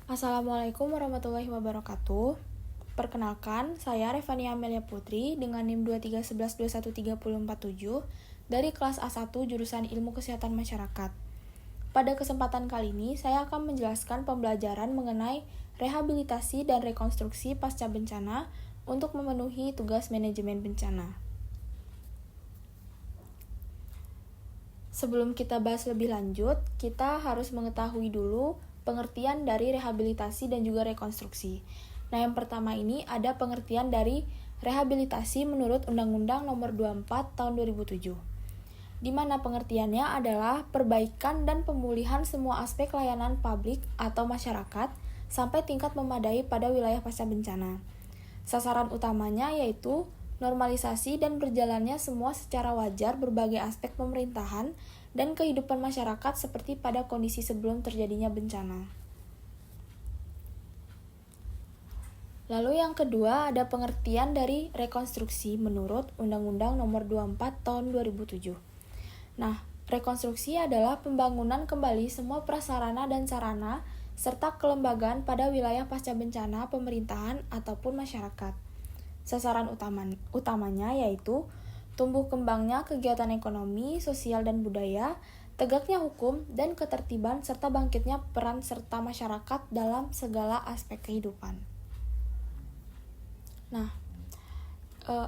Assalamualaikum warahmatullahi wabarakatuh. Perkenalkan, saya Revania Amelia Putri dengan NIM 2311213047 dari kelas A1 jurusan Ilmu Kesehatan Masyarakat. Pada kesempatan kali ini, saya akan menjelaskan pembelajaran mengenai rehabilitasi dan rekonstruksi pasca bencana untuk memenuhi tugas manajemen bencana. Sebelum kita bahas lebih lanjut, kita harus mengetahui dulu pengertian dari rehabilitasi dan juga rekonstruksi. Nah, yang pertama ini ada pengertian dari rehabilitasi menurut Undang-Undang Nomor 24 Tahun 2007. Di mana pengertiannya adalah perbaikan dan pemulihan semua aspek layanan publik atau masyarakat sampai tingkat memadai pada wilayah pasca bencana. Sasaran utamanya yaitu normalisasi dan berjalannya semua secara wajar berbagai aspek pemerintahan dan kehidupan masyarakat seperti pada kondisi sebelum terjadinya bencana. Lalu yang kedua ada pengertian dari rekonstruksi menurut Undang-Undang Nomor 24 Tahun 2007. Nah, rekonstruksi adalah pembangunan kembali semua prasarana dan sarana serta kelembagaan pada wilayah pasca bencana pemerintahan ataupun masyarakat. Sasaran utamanya yaitu tumbuh kembangnya kegiatan ekonomi, sosial dan budaya, tegaknya hukum dan ketertiban serta bangkitnya peran serta masyarakat dalam segala aspek kehidupan. Nah,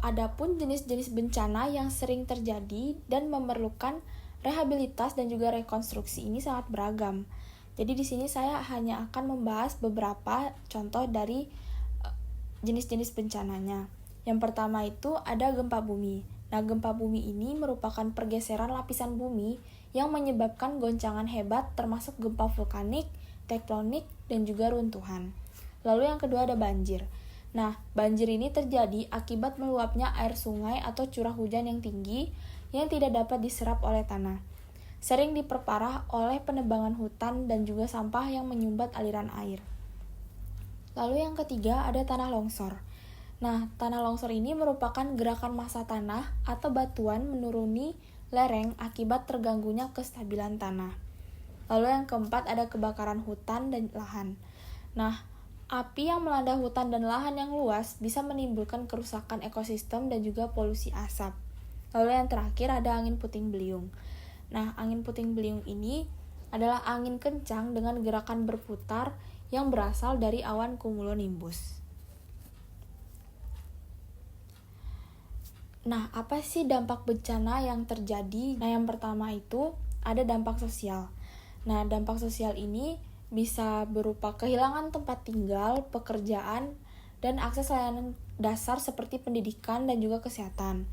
adapun jenis-jenis bencana yang sering terjadi dan memerlukan rehabilitas dan juga rekonstruksi ini sangat beragam. Jadi di sini saya hanya akan membahas beberapa contoh dari jenis-jenis bencananya. Yang pertama itu ada gempa bumi. Nah, gempa bumi ini merupakan pergeseran lapisan bumi yang menyebabkan goncangan hebat termasuk gempa vulkanik, tektonik, dan juga runtuhan. Lalu yang kedua ada banjir. Nah, banjir ini terjadi akibat meluapnya air sungai atau curah hujan yang tinggi yang tidak dapat diserap oleh tanah. Sering diperparah oleh penebangan hutan dan juga sampah yang menyumbat aliran air. Lalu yang ketiga ada tanah longsor. Nah, tanah longsor ini merupakan gerakan massa tanah atau batuan menuruni lereng akibat terganggunya kestabilan tanah. Lalu yang keempat ada kebakaran hutan dan lahan. Nah, api yang melanda hutan dan lahan yang luas bisa menimbulkan kerusakan ekosistem dan juga polusi asap. Lalu yang terakhir ada angin puting beliung. Nah, angin puting beliung ini adalah angin kencang dengan gerakan berputar yang berasal dari awan cumulonimbus. Nah, apa sih dampak bencana yang terjadi? Nah, yang pertama itu ada dampak sosial. Nah, dampak sosial ini bisa berupa kehilangan tempat tinggal, pekerjaan, dan akses layanan dasar seperti pendidikan dan juga kesehatan.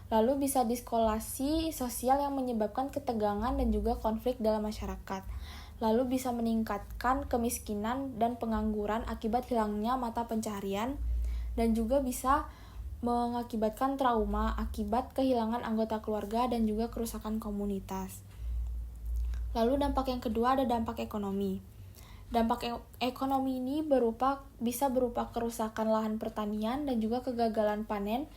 Lalu bisa diskolasi sosial yang menyebabkan ketegangan dan juga konflik dalam masyarakat. Lalu bisa meningkatkan kemiskinan dan pengangguran akibat hilangnya mata pencaharian, dan juga bisa mengakibatkan trauma akibat kehilangan anggota keluarga dan juga kerusakan komunitas. Lalu dampak yang kedua ada dampak ekonomi. Dampak ekonomi ini bisa berupa kerusakan lahan pertanian dan juga kegagalan panen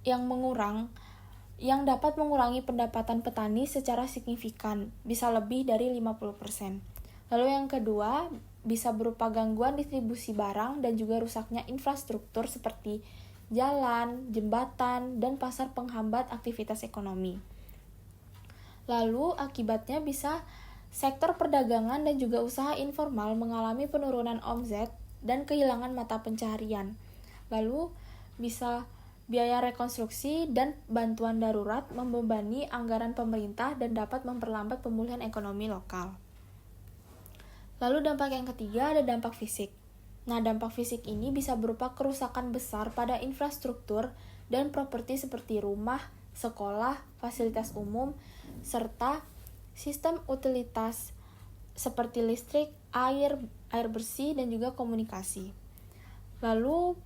yang dapat mengurangi pendapatan petani secara signifikan, bisa lebih dari 50%. Lalu yang kedua, bisa berupa gangguan distribusi barang dan juga rusaknya infrastruktur seperti jalan, jembatan, dan pasar penghambat aktivitas ekonomi. Lalu akibatnya bisa sektor perdagangan dan juga usaha informal mengalami penurunan omset dan kehilangan mata pencaharian. Lalu bisa biaya rekonstruksi dan bantuan darurat membebani anggaran pemerintah dan dapat memperlambat pemulihan ekonomi lokal. Lalu dampak yang ketiga ada dampak fisik. Nah, dampak fisik ini bisa berupa kerusakan besar pada infrastruktur dan properti seperti rumah, sekolah, fasilitas umum, serta sistem utilitas seperti listrik, air bersih, dan juga komunikasi. Lalu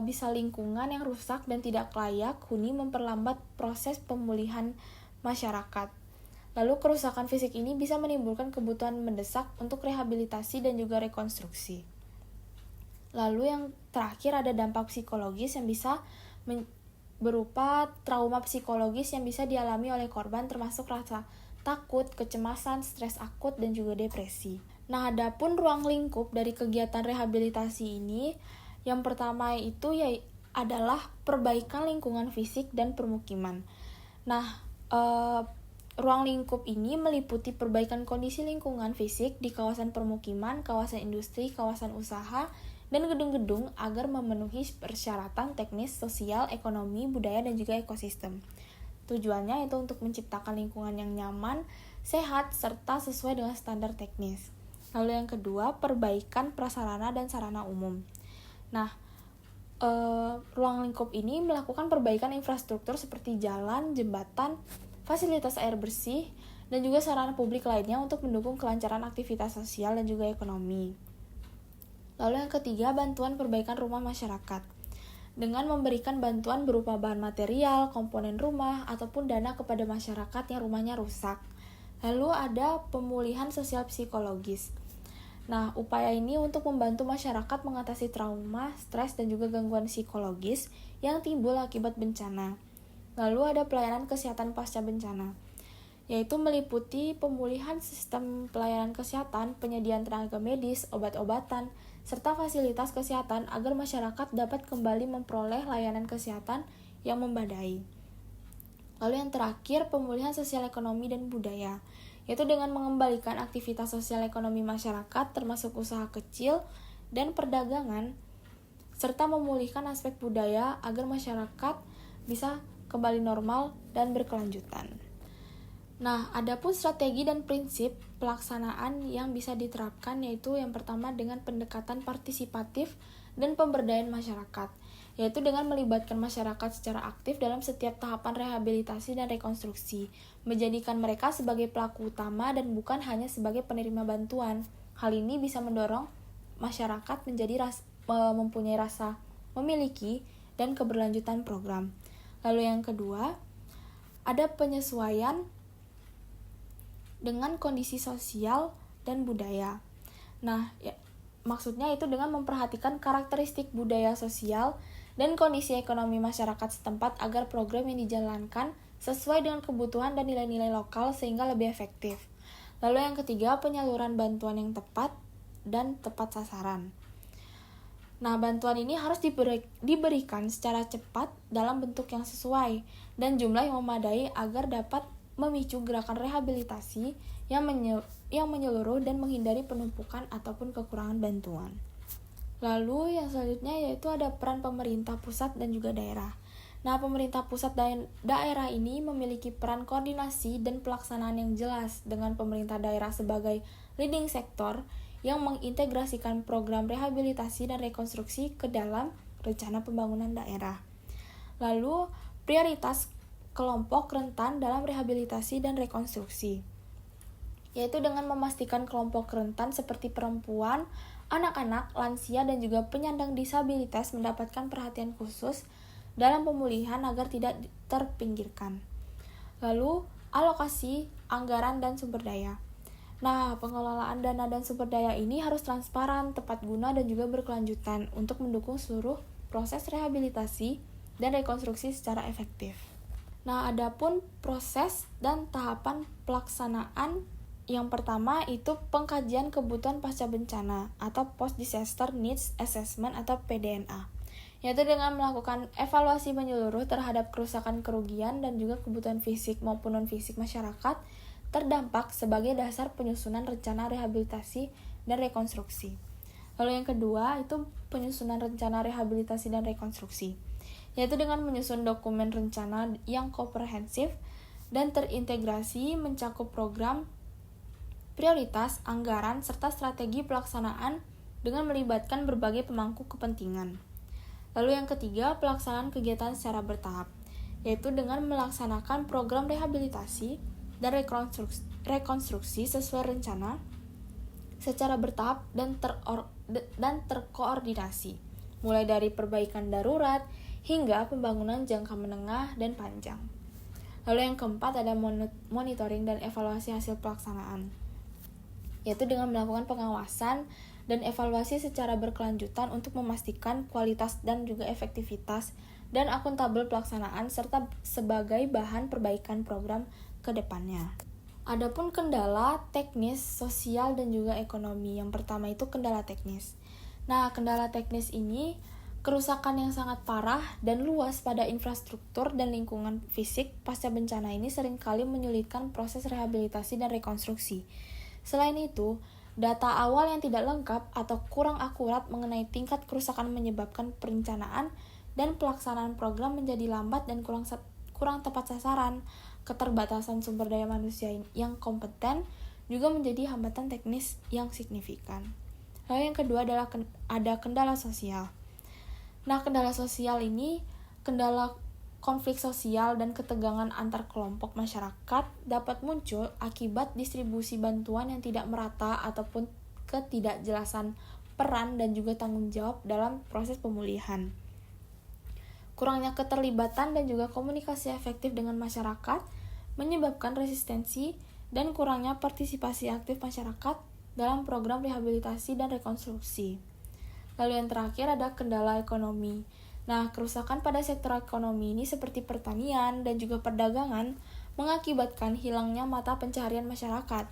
bisa lingkungan yang rusak dan tidak layak huni memperlambat proses pemulihan masyarakat. Lalu kerusakan fisik ini bisa menimbulkan kebutuhan mendesak untuk rehabilitasi dan juga rekonstruksi. Lalu yang terakhir ada dampak psikologis yang bisa berupa trauma psikologis yang bisa dialami oleh korban termasuk rasa takut, kecemasan, stres akut, dan juga depresi. Nah, adapun ruang lingkup dari kegiatan rehabilitasi ini, yang pertama itu adalah perbaikan lingkungan fisik dan permukiman. Nah, ruang lingkup ini meliputi perbaikan kondisi lingkungan fisik di kawasan permukiman, kawasan industri, kawasan usaha, dan gedung-gedung agar memenuhi persyaratan teknis, sosial, ekonomi, budaya, dan juga ekosistem. Tujuannya itu untuk menciptakan lingkungan yang nyaman, sehat, serta sesuai dengan standar teknis. Lalu yang kedua, perbaikan prasarana dan sarana umum. Nah, ruang lingkup ini melakukan perbaikan infrastruktur seperti jalan, jembatan, fasilitas air bersih, dan juga sarana publik lainnya untuk mendukung kelancaran aktivitas sosial dan juga ekonomi. Lalu yang ketiga, bantuan perbaikan rumah masyarakat. Dengan memberikan bantuan berupa bahan material, komponen rumah, ataupun dana kepada masyarakat yang rumahnya rusak. Lalu ada pemulihan sosial psikologis. Nah, upaya ini untuk membantu masyarakat mengatasi trauma, stres, dan juga gangguan psikologis yang timbul akibat bencana. Lalu ada pelayanan kesehatan pasca bencana, yaitu meliputi pemulihan sistem pelayanan kesehatan, penyediaan tenaga medis, obat-obatan, serta fasilitas kesehatan agar masyarakat dapat kembali memperoleh layanan kesehatan yang memadai. Lalu yang terakhir, pemulihan sosial ekonomi dan budaya, yaitu dengan mengembalikan aktivitas sosial ekonomi masyarakat termasuk usaha kecil dan perdagangan, serta memulihkan aspek budaya agar masyarakat bisa kembali normal dan berkelanjutan. Nah, adapun strategi dan prinsip pelaksanaan yang bisa diterapkan yaitu yang pertama dengan pendekatan partisipatif dan pemberdayaan masyarakat, yaitu dengan melibatkan masyarakat secara aktif dalam setiap tahapan rehabilitasi dan rekonstruksi, menjadikan mereka sebagai pelaku utama dan bukan hanya sebagai penerima bantuan. Hal ini bisa mendorong masyarakat mempunyai rasa memiliki dan keberlanjutan program. Lalu yang kedua, ada penyesuaian dengan kondisi sosial dan budaya. Nah, maksudnya itu dengan memperhatikan karakteristik budaya sosial dan kondisi ekonomi masyarakat setempat agar program yang dijalankan sesuai dengan kebutuhan dan nilai-nilai lokal sehingga lebih efektif. Lalu yang ketiga, penyaluran bantuan yang tepat dan tepat sasaran. Nah, bantuan ini harus diberikan secara cepat dalam bentuk yang sesuai dan jumlah yang memadai agar dapat memicu gerakan rehabilitasi yang menyeluruh dan menghindari penumpukan ataupun kekurangan bantuan. Lalu yang selanjutnya yaitu ada peran pemerintah pusat dan juga daerah. Nah, pemerintah pusat dan daerah ini memiliki peran koordinasi dan pelaksanaan yang jelas dengan pemerintah daerah sebagai leading sector yang mengintegrasikan program rehabilitasi dan rekonstruksi ke dalam rencana pembangunan daerah. Lalu, prioritas kelompok rentan dalam rehabilitasi dan rekonstruksi, yaitu dengan memastikan kelompok rentan seperti perempuan, anak-anak, lansia, dan juga penyandang disabilitas mendapatkan perhatian khusus dalam pemulihan agar tidak terpinggirkan. Lalu, alokasi, anggaran, dan sumber daya. Nah, pengelolaan dana dan sumber daya ini harus transparan, tepat guna, dan juga berkelanjutan untuk mendukung seluruh proses rehabilitasi dan rekonstruksi secara efektif. Nah, adapun proses dan tahapan pelaksanaan yang pertama itu pengkajian kebutuhan pasca bencana atau Post Disaster Needs Assessment atau PDNA, yaitu dengan melakukan evaluasi menyeluruh terhadap kerusakan, kerugian, dan juga kebutuhan fisik maupun non-fisik masyarakat terdampak sebagai dasar penyusunan rencana rehabilitasi dan rekonstruksi. Lalu yang kedua itu penyusunan rencana rehabilitasi dan rekonstruksi, yaitu dengan menyusun dokumen rencana yang komprehensif dan terintegrasi mencakup program, prioritas, anggaran, serta strategi pelaksanaan dengan melibatkan berbagai pemangku kepentingan. Lalu yang ketiga, pelaksanaan kegiatan secara bertahap, yaitu dengan melaksanakan program rehabilitasi dan rekonstruksi sesuai rencana secara bertahap dan terkoordinasi, mulai dari perbaikan darurat hingga pembangunan jangka menengah dan panjang. Lalu yang keempat ada monitoring dan evaluasi hasil pelaksanaan, yaitu dengan melakukan pengawasan dan evaluasi secara berkelanjutan untuk memastikan kualitas dan juga efektivitas dan akuntabel pelaksanaan serta sebagai bahan perbaikan program ke depannya. Adapun kendala teknis, sosial, dan juga ekonomi. Yang pertama itu kendala teknis. Nah, kendala teknis ini kerusakan yang sangat parah dan luas pada infrastruktur dan lingkungan fisik pasca bencana ini seringkali menyulitkan proses rehabilitasi dan rekonstruksi. Selain itu, data awal yang tidak lengkap atau kurang akurat mengenai tingkat kerusakan menyebabkan perencanaan dan pelaksanaan program menjadi lambat dan kurang tepat sasaran. Keterbatasan sumber daya manusia yang kompeten juga menjadi hambatan teknis yang signifikan. Lalu yang kedua adalah ada kendala sosial. Nah, kendala sosial ini kendala konflik sosial dan ketegangan antar kelompok masyarakat dapat muncul akibat distribusi bantuan yang tidak merata ataupun ketidakjelasan peran dan juga tanggung jawab dalam proses pemulihan. Kurangnya keterlibatan dan juga komunikasi efektif dengan masyarakat menyebabkan resistensi dan kurangnya partisipasi aktif masyarakat dalam program rehabilitasi dan rekonstruksi. Lalu yang terakhir ada kendala ekonomi. Nah, kerusakan pada sektor ekonomi ini seperti pertanian dan juga perdagangan mengakibatkan hilangnya mata pencaharian masyarakat.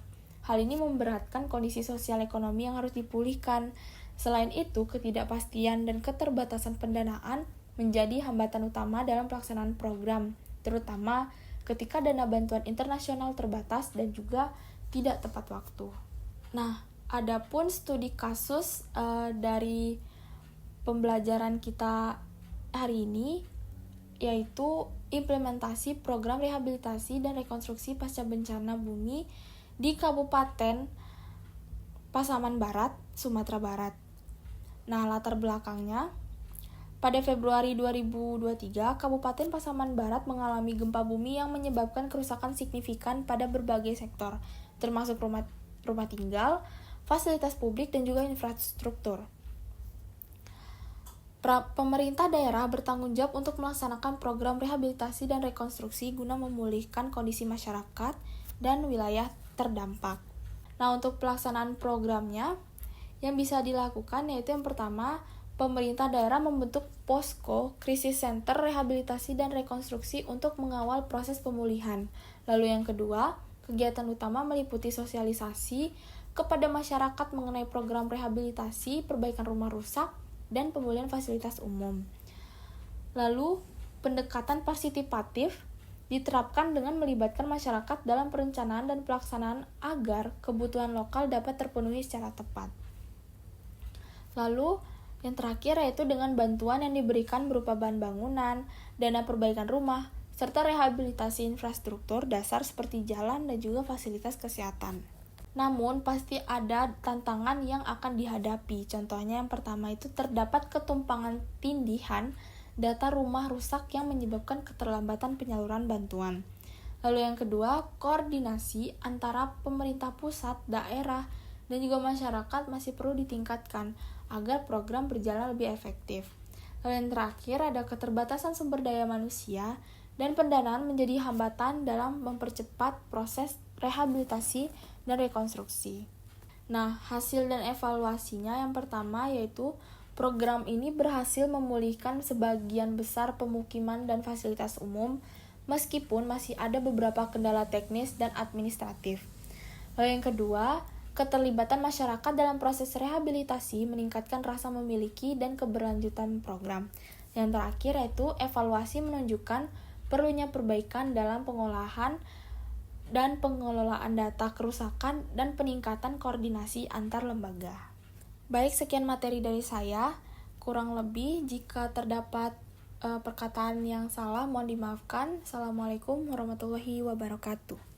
Hal ini memberatkan kondisi sosial ekonomi yang harus dipulihkan. Selain itu, ketidakpastian dan keterbatasan pendanaan menjadi hambatan utama dalam pelaksanaan program, terutama ketika dana bantuan internasional terbatas dan juga tidak tepat waktu. Nah, adapun studi kasus dari pembelajaran kita hari ini, yaitu implementasi program rehabilitasi dan rekonstruksi pasca bencana bumi di Kabupaten Pasaman Barat, Sumatera Barat. Nah, latar belakangnya, pada Februari 2023, Kabupaten Pasaman Barat mengalami gempa bumi yang menyebabkan kerusakan signifikan pada berbagai sektor, termasuk rumah tinggal, fasilitas publik, dan juga infrastruktur. Pemerintah daerah bertanggung jawab untuk melaksanakan program rehabilitasi dan rekonstruksi guna memulihkan kondisi masyarakat dan wilayah terdampak. Nah, untuk pelaksanaan programnya, yang bisa dilakukan yaitu yang pertama, pemerintah daerah membentuk posko krisis center rehabilitasi dan rekonstruksi untuk mengawal proses pemulihan. Lalu yang kedua, kegiatan utama meliputi sosialisasi kepada masyarakat mengenai program rehabilitasi, perbaikan rumah rusak, dan pemulihan fasilitas umum. Lalu, pendekatan partisipatif diterapkan dengan melibatkan masyarakat dalam perencanaan dan pelaksanaan agar kebutuhan lokal dapat terpenuhi secara tepat. Lalu, yang terakhir yaitu dengan bantuan yang diberikan berupa bahan bangunan, dana perbaikan rumah, serta rehabilitasi infrastruktur dasar seperti jalan dan juga fasilitas kesehatan. Namun, pasti ada tantangan yang akan dihadapi. Contohnya yang pertama itu terdapat ketumpangan tindihan data rumah rusak yang menyebabkan keterlambatan penyaluran bantuan. Lalu yang kedua, koordinasi antara pemerintah pusat, daerah, dan juga masyarakat masih perlu ditingkatkan agar program berjalan lebih efektif. Lalu yang terakhir ada keterbatasan sumber daya manusia dan pendanaan menjadi hambatan dalam mempercepat proses rehabilitasi dan rekonstruksi. Nah, hasil dan evaluasinya yang pertama yaitu program ini berhasil memulihkan sebagian besar pemukiman dan fasilitas umum meskipun masih ada beberapa kendala teknis dan administratif. Lalu yang kedua, keterlibatan masyarakat dalam proses rehabilitasi meningkatkan rasa memiliki dan keberlanjutan program. Yang terakhir yaitu evaluasi menunjukkan perlunya perbaikan dalam pengolahan dan pengelolaan data kerusakan dan peningkatan koordinasi antar lembaga. Baik, sekian materi dari saya. Kurang lebih jika terdapat perkataan yang salah mohon dimaafkan. Assalamualaikum warahmatullahi wabarakatuh.